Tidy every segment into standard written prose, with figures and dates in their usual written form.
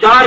4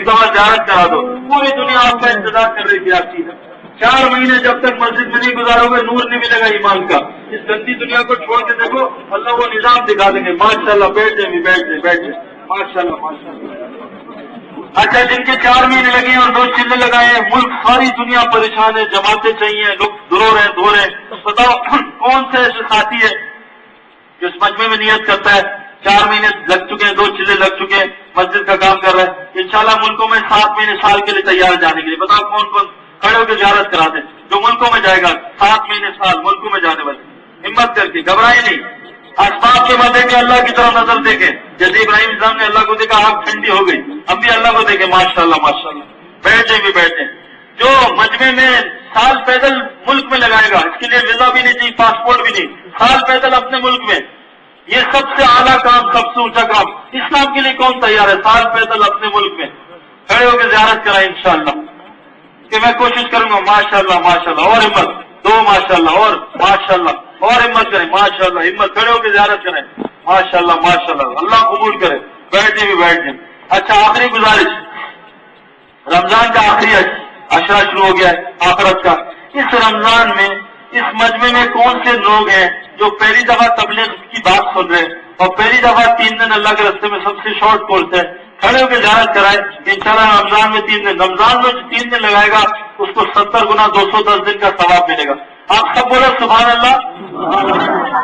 ایک دفعہ زیارت کرا دو. پوری دنیا آپ کا انتظار کر رہی تھی آپ چیز. 4 مہینے جب تک مسجد میں نہیں گزارو گے نور نہیں ملے گا ایمان کا. اس گندی دنیا کو چھوڑ کے دیکھو اللہ وہ نظام دکھا دیں گے. ماشاء اللہ بیٹھ جائیں بیٹھ جائیں ماشاء اللہ ماشاء اللہ. اچھا جن کے 4 مہینے لگے ہیں اور 2 چلے لگائے ہیں, ملک ساری دنیا پریشان ہے, جماعتیں چاہیے, لوگ دھو رہے ہیں. بتاؤ کون سے ایسے ساتھی ہے جو اس مجمع میں نیت کرتا ہے 4 مہینے لگ چکے ہیں, 2 چلے لگ چکے ہیں, مسجد کا کام کر رہا ہے, انشاءاللہ ملکوں میں 7 مہینے سال کے لیے تیار جانے کے لیے. بتاؤ کون کون کھڑے ہو کے زیارت کراتے ہیں جو ملکوں میں جائے گا 7 مہینے سال ملکوں میں جانے والے. ہمت کر کے گھبرائے نہیں, اسباب کے بعد دیکھے اللہ کی طرف نظر دیکھے. جیسے ابراہیم صاحب نے اللہ کو دیکھا آگ ٹھنڈی ہو گئی, اب بھی اللہ کو دیکھے ماشاء اللہ ماشاء اللہ. بیٹھے جو مجمع میں سال پیدل ملک میں لگائے گا, اس کے لیے ویزا بھی نہیں چاہیے, پاسپورٹ بھی نہیں, سال پیدل اپنے ملک میں, یہ سب سے اعلیٰ کام, سب سے اونچا کام. اسلام کے لیے کون تیار ہے سال پیدل اپنے ملک میں کھڑے ہو کے زیارت کرائے انشاءاللہ کہ میں کوشش کروں گا. ماشاء اللہ ماشاء اللہ, اور ہمت 2 ماشاء اللہ, اور ماشاء اللہ اور ہمت کریں ماشاء اللہ, ہمت کھڑے ہو کے زیارت کریں ماشاء اللہ ماشاء اللہ. اللہ قبول کرے. بیٹھ جائیں. اچھا آخری گزارش, رمضان کا آخری عشرہ شروع ہو گیا ہے آخرت کا. اس رمضان میں اس مجمع میں کون سے لوگ ہیں جو پہلی دفعہ تبلیغ کی بات سن رہے ہیں اور پہلی دفعہ 3 دن اللہ کے راستے میں سب سے شارٹ کورس ہے, کھڑے ہو کے زیارت کرائے انشاءاللہ. رمضان میں 3 دن, رمضان میں جو 3 دن لگائے گا اس کو 70 گنا 210 دن کا ثواب ملے گا. آپ سب بولو سبحان اللہ.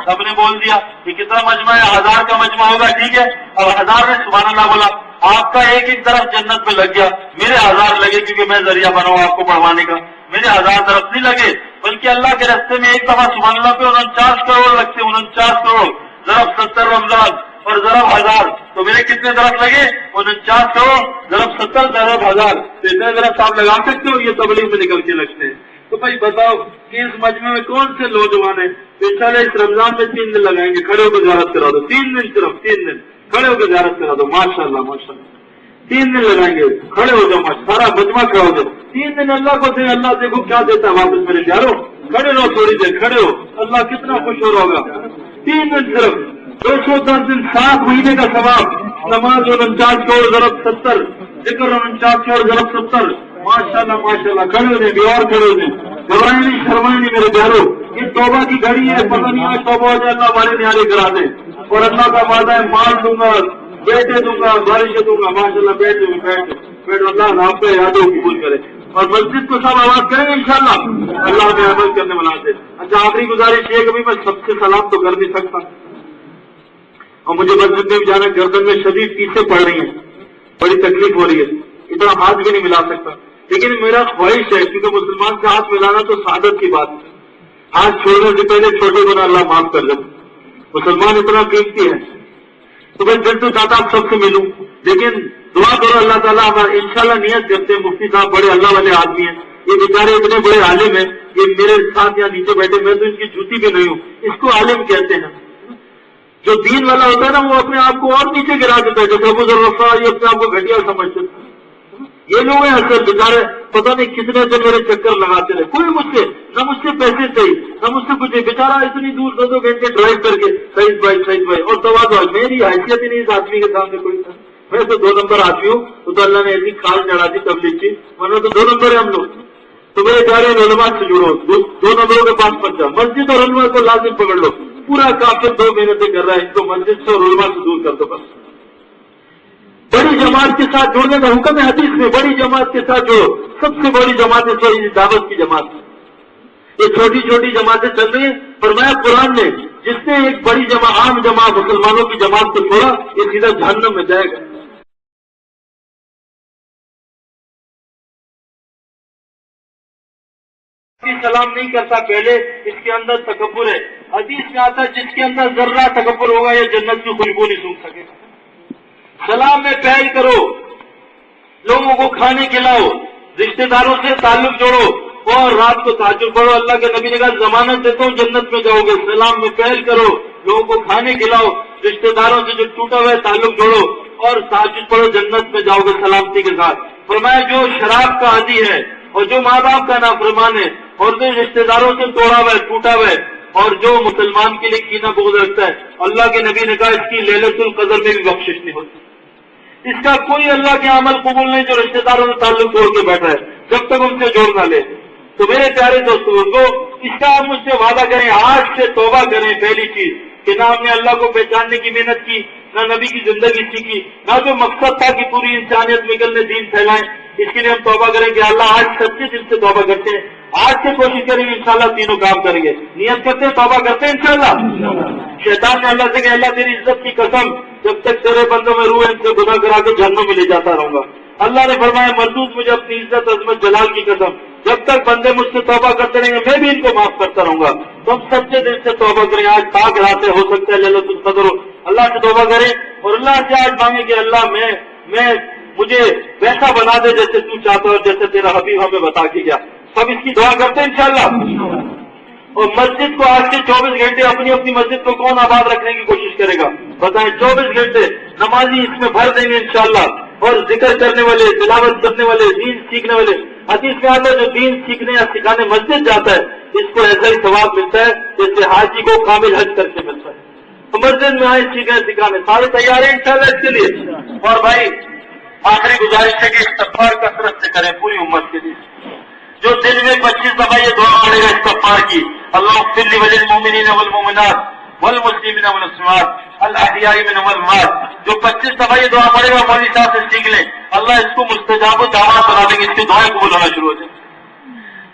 سب نے بول دیا. یہ کتنا مجمع ہے, 1000 کا مجمع ہوگا, ٹھیک ہے. اب 1000 نے سبحان اللہ بولا, آپ کا ایک طرف جنت میں لگ گیا, میرے 1000 لگے کیونکہ میں ذریعہ بناؤں آپ کو پڑھوانے کا. میرے 1000 طرف نہیں لگے, بلکہ اللہ کے راستے میں ایک دفعہ سبحان اللہ پہ 49 کروڑ لگتے, 49 کروڑ ضرب 70 رمضان اور ضرب 1000, تو میرے کتنے طرف لگے 49 کروڑ ضرب 70 ضرب 1000. تو اتنے طرف آپ لگا سکتے ہو, یہ تبلیغ میں نکل کے لگتے ہیں. تو بھائی بتاؤ کہ اس مجمع میں کون سے نوجوان ہیں انشاءاللہ اس رمضان میں 3 دن لگائیں گے. کھڑے ہو کے زیارت کرا دو, 3 دن صرف 3 دن کھڑے ہو کے زیارت کرا دو ماشاء اللہ ماشاء اللہ. 3 دن لگائیں گے, کھڑے ہو جاؤ, سارا مجمع کھڑا ہو جاؤ. 3 دن اللہ کو دے, اللہ دیکھو کیا دیتا ہے واپس میرے پیارو. کھڑے رہو تھوڑی دیر, کھڑے ہو, اللہ کتنا خوش ہو رہا ہوگا. 3 دن صرف 210 دن, 7 مہینے کا ثواب. نماز 49 کروڑ ضرب 70, ذکر 49 کروڑ ضرب 70 ماشاء اللہ ماشاء اللہ. کھڑے ہو جائیں, اور کھڑے ہو جائیں, گھبرائیں نہیں شرمائیں نہیں میرے پیارو. یہ توبہ کی گھڑی ہے, پتہ نہیں آج توبہ ہو جائے اللہ ہمارے نہارے کرا دے. اور اللہ کا وعدہ ہے مال دوں گا, بیٹے دوں گا, بارشیں دوں گا ماشاء اللہ. بیٹھے اللہ آپ کا یادوں قبول کرے. اور مسجد کو سب آواز کریں گے انشاءاللہ, اللہ میں عمل کرنے والا سے. اچھا آخری گزارش یہ کبھی میں سب سے سلام تو کر نہیں سکتا, اور مجھے مسجد میں بھی جانا, گردن میں شدید پیسیں پڑ رہی ہیں, بڑی تکلیف ہو رہی ہے, اتنا ہاتھ بھی نہیں ملا سکتا. لیکن میرا خواہش ہے, کیونکہ مسلمان سے ہاتھ ملانا تو سعادت کی بات ہے. ہاتھ چھوڑنے سے پہلے چھوٹے گنا اللہ معاف کر دے. مسلمان اتنا قیمتی ہے, تو میں دل تو چاہتا آپ سب سے ملوں, لیکن دعا کرو اللہ تعالیٰ ہمارا انشاءاللہ نیت کرتے ہیں. مفتی صاحب بڑے اللہ والے آدمی ہیں, یہ بیچارے اتنے بڑے عالم ہیں, یہ میرے ساتھ یہاں نیچے بیٹھے, میں تو ان کی جوتی بھی نہیں ہوں. اس کو عالم کہتے ہیں. جو دین والا ہوتا ہے نا وہ اپنے آپ کو اور نیچے گرا دیتا ہے, جیسے ابو ذر غفاری یہ اپنے آپ کو گھٹیا سمجھتے ہیں. یہ لوگ ہیں اصل بیچارے, پتہ نہیں کتنے دن میرے چکر لگاتے رہے, کوئی نہ مجھ سے پیسے چاہیے, نہ مجھ سے کچھ. بیچارہ اتنی دور 2 گھنٹے ڈرائیو کر کے سعید بھائی اور تواضع, میری حیثیت ہی نہیں اس آدمی کے سامنے کوئی. میں تو 2 نمبر آدمی ہوں, تو اللہ نے ایسی کھال چڑھا دی تبلیغ کی, ورنہ تو 2 نمبر ہے ہم لوگ. تو میرے پیارے علماء سے جڑو, 2 نمبروں کے پاس مت جاؤ, مسجد اور علماء کو لازم پکڑ لو. پورا کافر 2 مہینے سے کر رہا ہے, ان کو مسجد سے اور علماء سے دور کر دو بس. بڑی جماعت کے ساتھ جڑنے کا حکم ہے حدیث میں, بڑی جماعت کے ساتھ جڑو. سب سے بڑی جماعت ہے دعوت کی جماعت. یہ چھوٹی چھوٹی جماعتیں چل رہی ہیں. فرمایا قرآن نے جس نے ایک بڑی عام جماعت مسلمانوں کی جماعت کو چھوڑا, یہ سیدھا جہنم میں جائے گا. سلام نہیں کرتا پہلے, اس کے اندر تکبر ہے. حدیث میں آتا ہے جس کے اندر ذرہ تکبر ہوگا یہ جنت کی خوشبو نہیں سونگھ سکے گا. سلام میں پہل کرو, لوگوں کو کھانے کھلاؤ, رشتہ داروں سے تعلق جوڑو, اور رات کو تہجد پڑھو. اللہ کے نبی نے کہا ضمانت دیتا ہوں جنت میں جاؤ گے. سلام میں پہل کرو, لوگوں کو کھانے کھلاؤ, رشتہ داروں سے جو ٹوٹا ہوا ہے تعلق جوڑو, اور تہجد پڑھو, جنت میں جاؤ گے سلامتی کے ساتھ. فرمایا جو شراب کا عادی ہے, اور جو ماں باپ کا نافرمان ہے, اور جو رشتہ داروں سے توڑا ہوا ہے ٹوٹا ہوا ہے, اور جو مسلمان کے لیے کینہ بغض رکھتا ہے, اللہ کے نبی نے کہا اس کی لیلۃ القدر میں بھی بخشش نہیں ہوتی. اس کا کوئی اللہ کے عمل قبول نہیں جو رشتے داروں سے تعلق توڑ کے بیٹھا ہے جب تک ان سے جوڑ نہ لے. تو میرے پیارے دوستوں کو اس کا آپ مجھ سے وعدہ کریں, آج سے توبہ کریں. پہلی چیز کہ نہ ہم نے اللہ کو پہچاننے کی محنت کی, نہ نبی کی زندگی سیکھی, نہ جو مقصد تھا کہ پوری انسانیت نکل میں دین پھیلائیں. اس کے لیے ہم توبہ کریں کہ اللہ آج سچے دل سے توبہ کرتے ہیں, آج سے کوشش کریں گے انشاءاللہ تینوں کام کریں گے. نیت کرتے ہیں, توبہ کرتے ہیں انشاءاللہ. شیطان نے اللہ سے کہا اللہ تیری عزت کی قسم جب تک تیرے بندوں میں روح ان سے گناہ کرا کے جہنم میں لے جاتا رہوں گا. اللہ نے فرمایا مردود مجھے اپنی عزت عظمت جلال کی قسم جب تک بندے مجھ سے توبہ کرتے رہیں گے میں بھی ان کو معاف کرتا رہوں گا. تم سچے دل سے توبہ کریں. آج پاک راستے ہو سکتا ہے لیلۃ القدر اللہ سے توبہ کریں اور اللہ سے آج مانگے کہ اللہ میں مجھے ویسا بنا دے جیسے تو چاہتا اور جیسے تیرا حبیب ہمیں بتا کے گیا. سب اس کی دعا کرتے ہیں انشاءاللہ. اور مسجد کو آج سے 24 گھنٹے اپنی اپنی مسجد کو کون آباد رکھنے کی کوشش کرے گا بتائیں. 24 گھنٹے نمازی اس میں بھر دیں گے انشاءاللہ. اور ذکر کرنے والے, تلاوت کرنے والے, دین سیکھنے والے. حدیث میں آتا ہے جو دین سیکھنے یا سکھانے مسجد جاتا ہے اس کو ایسا ہی ثواب ملتا ہے جیسے حاجی کو کامل حج کر کے ملتا ہے. تو مسجد میں آئے سیکھنے سکھانے سارے تیار ہیں انشاءاللہ اس کے لیے. اور بھائی آخری گزارش ہے کہ استغفار کثرت سے کریں پوری امت کے لیے. جو دن میں 25 دفعہ یہ دعا پڑے گا استغفار کی, اللہ اغفر لی وللمؤمنین والمؤمنات والمسلمین والمسلمات الاحیاء منهم والاموات. جو 25 دفعہ یہ دعا پڑے گا مولوی صاحب سے سیکھ لیں, اللہ اس کو مستجاب الدعوات بنا دیں گے, اس کی دعائیں قبول ہونا شروع ہو جائیں.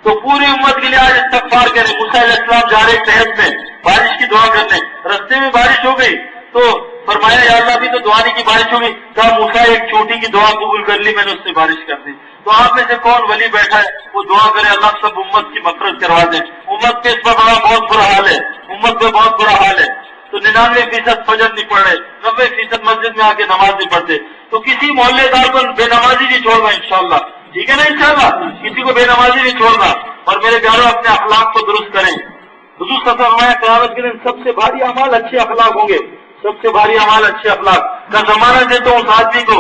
تو پوری امت کے لیے آج استغفار کریں. موسیٰ علیہ السلام جا رہے تحت میں بارش کی دعا کرنے, رستے میں بارش ہو گئی تو فرمایا یا اللہ بھی تو دعانے کی بارش ہو گئی. کہا موسیٰ ایک چھوٹی کی دعا قبول کر لی میں نے, اس سے بارش کر دی. تو آپ میں سے کون ولی بیٹھا ہے وہ دعا کرے اللہ سب امت کی مغفرت کروا دے. امت پہ اس پر بہت برا حال ہے, امت پہ بہت برا حال ہے. تو 99% فجر نہیں پڑھ رہے, 90% مسجد میں آ کے نماز نہیں پڑھتے. تو کسی محلے دار کو بے نمازی نہیں چھوڑنا انشاءاللہ, ٹھیک ہے نا انشاءاللہ. کسی کو بے نمازی نہیں چھوڑنا. اور میرے پیاروں اپنے اخلاق کو درست کریں. حضور صلی اللہ علیہ وسلم قیامت کے دن سب سے بھاری اعمال اچھے اخلاق ہوں گے. سب سے بھاری اعمال اچھے اخلاق کا زمانہ دیتا ہوں اس آدمی کو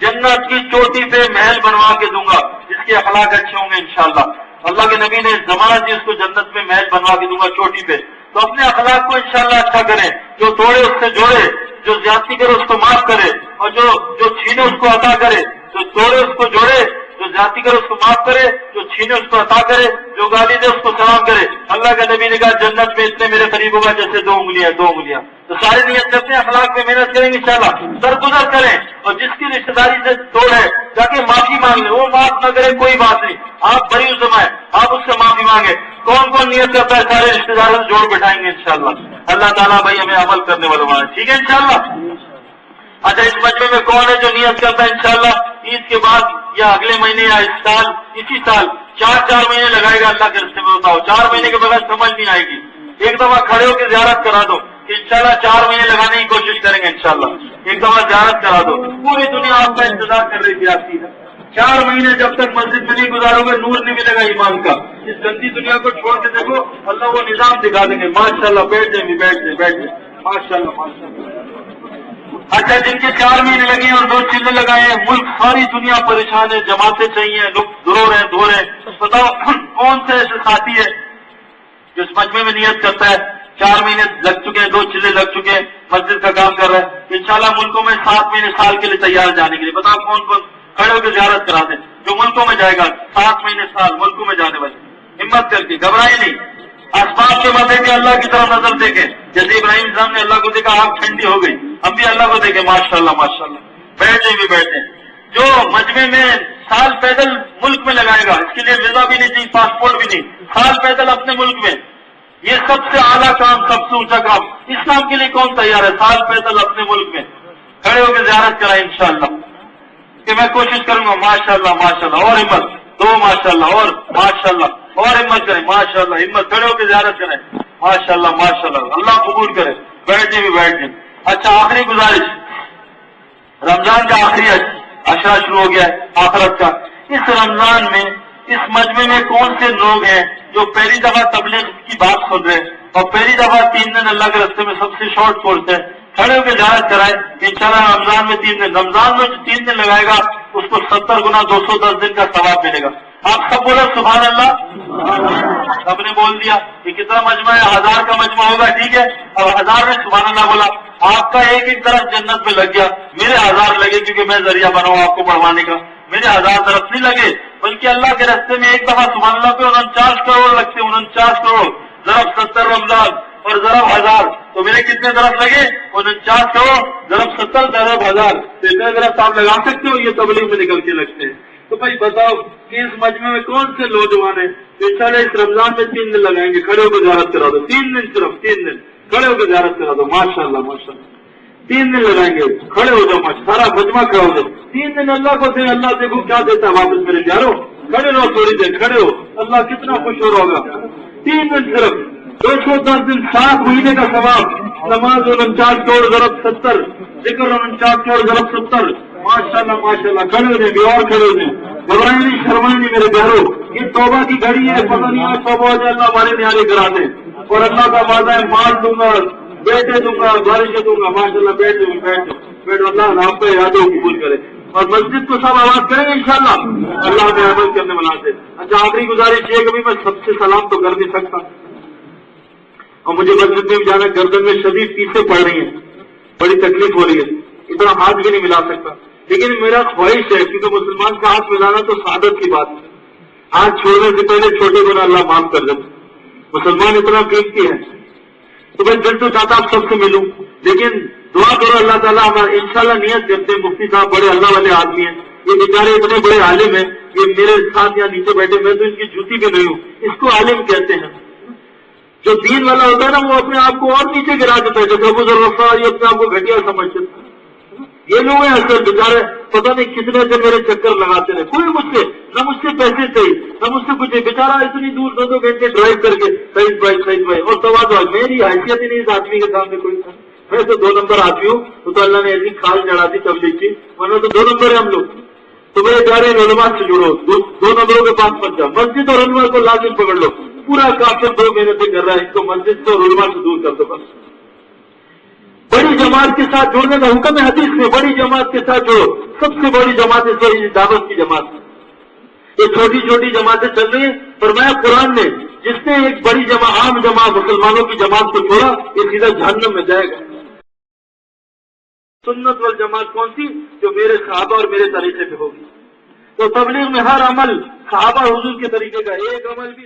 جنت کی چوٹی پہ محل بنوا کے دوں گا جس کے اخلاق اچھے ہوں گے انشاءاللہ. اللہ کے نبی نے زمانہ دی اس کو جنت میں محل بنوا کے دوں گا چوٹی پہ. تو اپنے اخلاق کو انشاءاللہ اچھا کریں. جو توڑے اس سے جوڑے, جو زیادتی کرے اس کو معاف کرے, اور جو چھینے اس کو عطا کرے. جو توڑے اس کو جوڑے, جو زیادتی کرے اس کو معاف کرے, جو چھینے اس کو عطا کرے, جو گالی دے اس کو سلام کرے. اللہ کا نبی نے کہا جنت میں اتنے میرے قریب ہوگا جیسے 2 انگلیاں. تو ساری نیت کرتے ہیں اخلاق پہ محنت کریں گے انشاءاللہ. درگزر کریں اور جس کی رشتے داری سے توڑ ہے جا کے معافی مانگ لیں. وہ معاف نہ کرے کوئی بات نہیں, آپ بری الزم ہے, آپ اس سے معافی مانگیں. کون کون نیت کرتا ہے سارے رشتے داروں سے جوڑ بٹھائیں گے انشاءاللہ. اللہ تعالیٰ بھائی ہمیں عمل کرنے والا بنا, ٹھیک ہے انشاءاللہ. اچھا اس مجمع میں کون ہے جو نیت کرتا ہے انشاءاللہ عید کے بعد یا اگلے مہینے یا اس سال اسی سال 4 مہینے لگائے گا اللہ کے رستے میں. بتاؤ 4 مہینے کے بغیر سمجھ نہیں آئے گی. ایک دفعہ کھڑے ہو کے زیارت کرا دو کہ انشاءاللہ 4 مہینے لگانے کی کوشش کریں گے انشاءاللہ. ایک دفعہ زیارت کرا دو. پوری دنیا آپ کا انتظار کر رہی تھی آپ کی. 4 مہینے جب تک مسجد میں نہیں گزارو گے نور نہیں ملے گا ایمان کا. اس گندی دنیا کو چھوڑ کے دیکھو اللہ وہ نظام دکھا دیں گے ماشاءاللہ. بیٹھ جائیں ماشاءاللہ. اچھا جن کے 4 مہینے لگے اور 2 چلے لگائے ہیں, ملک ساری دنیا پریشان ہے, جماعتیں چاہیے, لوگ دھو رہے ہیں. بتاؤ کون سے ایسے ساتھی ہے جو اس مجمع میں نیت کرتا ہے 4 مہینے لگ چکے ہیں, 2 چلے لگ چکے ہیں, مسجد کا کام کر رہا ہے. انشاءاللہ ملکوں میں 7 مہینے سال کے لیے تیار جانے کے لیے. بتاؤ کون کون کھڑے ہو کے زیارت کرا دیں جو ملکوں میں جائے گا 7 مہینے سال ملکوں میں جانے والے. ہمت کر کے گھبرائے نہیں. اسباب کے مدے کے اللہ کی طرف نظر دیکھیں. جیسے ابراہیم صاحب نے اللہ کو دیکھا آگ ٹھنڈی ہو گئی, ہم بھی اللہ کو دیکھیں ماشاءاللہ. بیٹھے جو مجمع میں سال پیدل ملک میں لگائے گا اس کے لیے ویزا بھی نہیں چاہیے, پاسپورٹ بھی نہیں, سال پیدل اپنے ملک میں. یہ سب سے اعلیٰ کام, سب سے اونچا کام. اس کام کے لیے کون تیار ہے سال پیدل اپنے ملک میں کھڑے ہو کے زیارت کرائے انشاءاللہ. کہ میں کوشش کروں گا ماشاءاللہ. اور ہمت 2 ماشاءاللہ اور ماشاءاللہ اور ہمت کریں ماشاءاللہ. ہمت کھڑے ہو کے زیارت کریں ماشاءاللہ. اللہ قبول کرے. بیٹھ جائیں. اچھا آخری گزارش, رمضان کا آخری اشرا شروع ہو گیا ہے آخرت کا. اس رمضان میں اس مجمع میں کون سے لوگ ہیں جو پہلی دفعہ تبلیغ کی بات سن رہے ہیں اور پہلی دفعہ 3 دن اللہ کے راستے میں سب سے شارٹ کورس ہے, کھڑے ہو کے زیارت کرائے انشاءاللہ. رمضان میں 3 دن, رمضان میں جو 3 دن لگائے گا اس کو 70 گنا 210 دن کا ثواب ملے گا. آپ سب بولو سبحان اللہ. سب نے بول دیا کہ کتنا مجمع ہے؟ 1000 کا مجمع ہوگا، ٹھیک ہے. اب 1000 نے سبحان اللہ بولا. آپ کا ایک ایک طرف جنت میں لگ گیا، میرے 1000 لگے کیونکہ میں ذریعہ بناؤں آپ کو پڑھوانے کا. میرے 1000 طرف نہیں لگے، بلکہ اللہ کے راستے میں ایک دفعہ سبحان اللہ پہ 49 کروڑ لگتے ہیں. 49 کروڑ ضرب 70 رمضان اور ضرب 1000 تو میرے کتنے طرف لگے؟ 49 کروڑ ضرب 70 ضرب 1000. تو اتنے طرف آپ لگا سکتے ہو؟ یہ تبلیغ میں نکل کے لگتے ہیں. تو بھائی بتاؤ کہ اس مجمع میں کون سے نوجوان ہیں جو انشاءاللہ اس رمضان میں 3 دن لگائیں گے؟ کھڑے ہو کے زیارت کرا دو. 3 دن، صرف 3 دن کھڑے ہو کے زیارت کرا دو. ماشاء اللہ ماشاء اللہ. 3 دن لگائیں گے، کھڑے ہو جاؤ، سارا مجمع کھڑا ہو جاؤ. 3 دن اللہ کو دیں. اللہ دیکھو کیا دیتا ہے واپس میرے پیارو. کھڑے رہو تھوڑی دیر، کھڑے ہو. اللہ کتنا خوش ہو رہا ہوگا. 3 دن صرف 210 دن، 7 مہینے کا ثواب. نماز 49 کروڑ ضرب 70، ذکر 49 کروڑ ضرب 70. ماشاء اللہ ماشاء اللہ. کھڑے ہو جائیں، اور کھڑے ہو جائیں. گھبرائیں نہیں، شرمائیں نہیں میرے پیارو. یہ توبہ کی گھڑی ہے. پتہ نہیں آج توبہ ہو جائے، اللہ ہمارے نہارے کرا دیں. اور اللہ کا وعدہ ہے مال دوں گا، بیٹے دوں گا، بارشیں دوں گا. ماشاء اللہ. بیٹھو اللہ آپ کا یادوں قبول کرے. اور مسجد کو سب آواز کریں گے انشاءاللہ. اللہ میں عمل کرنے والا سے. اچھا آخری گزارش یہ کبھی میں سب سے سلام تو کر نہیں سکتا، اور مجھے مسجد میں بھی جانا، گردن میں شدید پیسیں پڑ رہی ہیں، بڑی تکلیف ہو رہی ہے، اتنا ہاتھ بھی نہیں ملا سکتا. لیکن میرا خواہش ہے، کیونکہ مسلمان کا ہاتھ ملانا تو سعادت کی بات ہے. ہاتھ چھوڑنے سے پہلے چھوٹے گناہ اللہ معاف کر دے. مسلمان اتنا قیمتی ہے. تو میں دل تو چاہتا آپ سب سے ملوں، لیکن دعا کرو اللہ تعالیٰ ہمارا انشاءاللہ نیت کرتے ہیں. مفتی صاحب بڑے اللہ والے آدمی ہیں، یہ بیچارے اتنے بڑے عالم ہیں. یہ میرے ساتھ یہاں نیچے بیٹھے، میں تو ان کی جوتی پہ نہیں ہوں. اس کو عالم کہتے ہیں. جو دین والا ہوتا ہے نا، وہ اپنے آپ کو اور نیچے گرا دیتا ہے. جیسے ابو ذر غفار یہ اپنے آپ کو گھٹیا سمجھتے ہیں. یہ لوگ ہیں اصل بیچارے، پتہ نہیں کتنے دن میرے چکر لگاتے رہے. کوئی مجھ سے نہ مجھ سے پیسے چاہیے، نہ مجھ سے کچھ. بیچارہ اتنی دور 2 گھنٹے ڈرائیو کر کے صحیح بھائی. اور تواضع، میری حیثیت ہی نہیں اس آدمی کے سامنے کوئی. میں تو 2 نمبر آدمی ہوں، تو اللہ نے ایسی کھال چڑھا دی تبلیغ کی، ورنہ تو 2 نمبر ہے ہم لوگ. تو میرے پیارے علماء سے جڑو، 2 نمبروں کے پاس مت جاؤ. مسجد اور علماء کو لازم پکڑ لو. پورا کافر 2 مہینے سے کر رہا ہے، اس کو مسجد سے اور علماء سے دور کر دو بس. بڑی جماعت کے ساتھ جڑنے کا حکم ہے حدیث میں. بڑی جماعت کے ساتھ جڑو. سب سے بڑی جماعت اس وقت دعوت کی جماعت. یہ چھوٹی چھوٹی جماعتیں چل رہی ہیں. فرمایا قرآن نے، جس نے ایک بڑی عام جماعت مسلمانوں کی جماعت کو چھوڑا، یہ سیدھا جہنم میں جائے گا. سنت والجماعت کون سی؟ جو میرے صحابہ اور میرے طریقے پہ ہوگی. تو تبلیغ میں ہر عمل صحابہ حضور کے طریقے کا، ایک عمل بھی